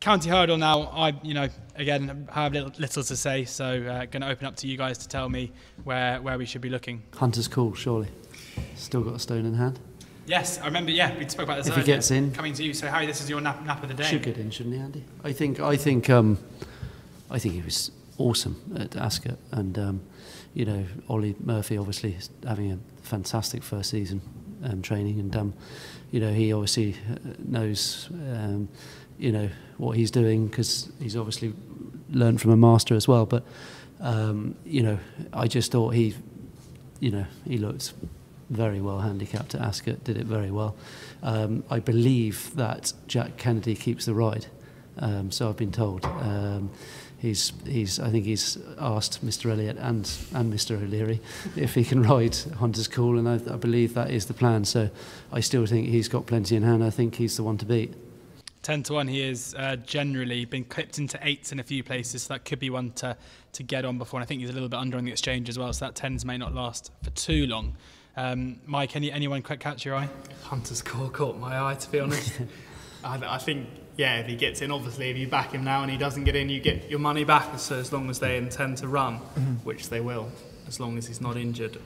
County hurdle now. Again, have little to say, so going to open up to you guys to tell me where we should be looking. Hunter's Call, surely. Still got a stone in hand. Yes, I remember. Yeah, we spoke about this if earlier. He gets in, coming to you. So Harry, this is your nap of the day. Should get in, shouldn't he, Andy? I think he was awesome at Ascot, and Ollie Murphy obviously is having a fantastic first season training, and he obviously knows what he's doing, because he's obviously learned from a master as well. But I just thought he looked very well handicapped at Ascot, did it very well. I believe that Jack Kennedy keeps the ride, so I've been told. I think he's asked Mr. Elliott and Mr. O'Leary if he can ride Hunter's Call, and I believe that is the plan. So I still think he's got plenty in hand. I think he's the one to beat. 10-1, he has generally been clipped into 8s in a few places, so that could be one to get on before. And I think he's a little bit under on the exchange as well, so that 10s may not last for too long. Mike, anyone catch your eye? Hunter's Call caught my eye, to be honest. I think, if he gets in, obviously, if you back him now and he doesn't get in, you get your money back, so as long as they intend to run, which they will, as long as he's not injured.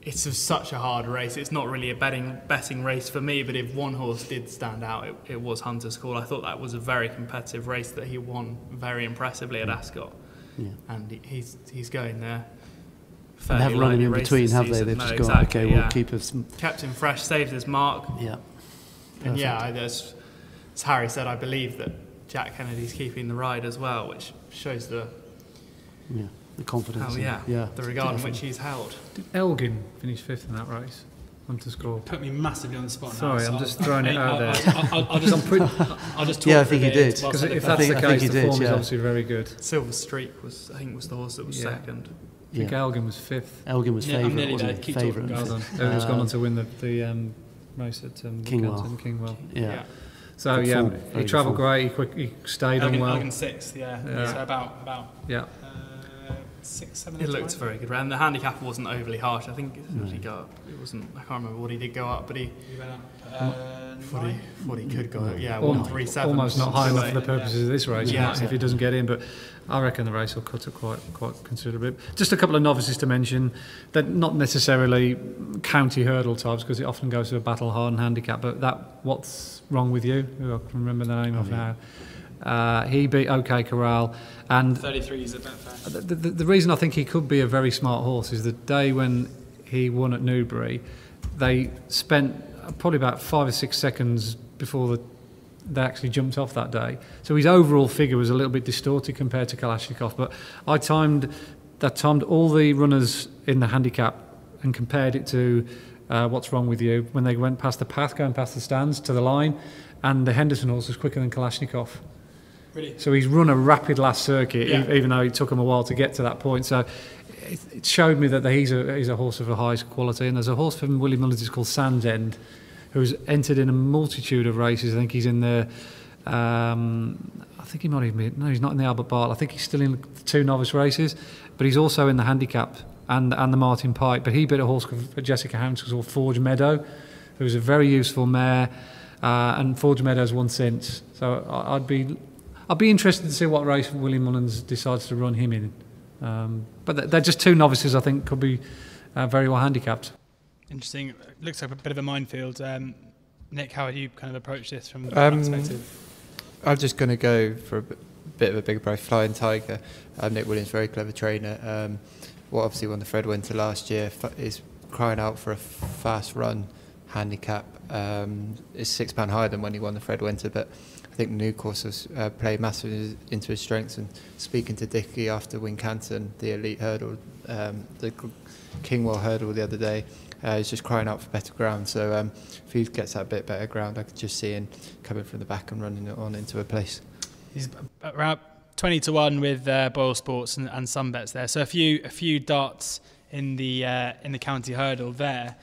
It's such a hard race. It's not really a betting race for me, but if one horse did stand out, it was Hunter's Call. I thought that was a very competitive race that he won very impressively at Ascot. Yeah. And he's going there. They haven't run him in between, have they? They've just gone, okay, we'll keep us... Kept him fresh, saved his mark. Yeah. And as Harry said, I believe that Jack Kennedy's keeping the ride as well, which shows the confidence. The regard in which he's held. Did Elgin finish 5th in that race? Hunter's Call. Put me massively on the spot. Sorry, I'm just throwing it out there. I'll just talk. Yeah, I think he did. Because if that's the case, the form is obviously very good. Silver Streak was the horse that was second. I think Elgin was 5th. Elgin was favourite, wasn't he? Favourite. Elgin's gone on to win the race at Kingwell. Yeah. So he travelled great. He stayed on well. Elgin 6th. So about 6, 7. It looked very good. And the handicap wasn't overly harsh. I think he got up. It wasn't. I can't remember what he did go up, but he went up. What he could go up. 137. Almost not high enough for the purposes of this race. If he doesn't get in, but I reckon the race will cut it quite considerably. Just a couple of novices to mention. They're not necessarily county hurdle types, because it often goes to a battle-hardened handicap. But What's Wrong With You, who I can remember the name of now. He beat OK Corral, and 33 is a Betfair. The reason I think he could be a very smart horse is the day when he won at Newbury, they spent probably about 5 or 6 seconds before they actually jumped off that day. So his overall figure was a little bit distorted compared to Kalashnikov. But I timed all the runners in the handicap and compared it to What's Wrong With You when they went past the path, going past the stands to the line, and the Henderson horse was quicker than Kalashnikov. Really? So he's run a rapid last circuit, even though it took him a while to get to that point. So it showed me that he's a horse of the highest quality. And there's a horse from Willie Mullins called Sands End, who's entered in a multitude of races. I think he's in the... I think he might even be... No, he's not in the Albert Bartlett. I think he's still in the 2 novice races. But he's also in the handicap and the Martin Pike. But he beat a horse called Jessica Hounds called Forge Meadow, who's a very useful mare. And Forge Meadow's won since. So I'd be interested to see what race William Mullins decides to run him in. But they're just 2 novices I think could be very well handicapped. Interesting. It looks like a bit of a minefield. Nick, how would you kind of approach this from that perspective? I'm just going to go for a bit of a bigger price, Flying Tiger. Nick Williams, very clever trainer. Obviously won the Fred Winter last year, is crying out for a fast run handicap. It's £6 higher than when he won the Fred Winter, but I think the new course has played massively into his strengths. And speaking to Dickie after Wincanton, the elite hurdle, the Kingwell hurdle the other day, he's just crying out for better ground. So if he gets that bit better ground, I could just see him coming from the back and running it on into a place. He's around 20-1 with Boyle Sports and some bets there. So a few darts in the county hurdle there.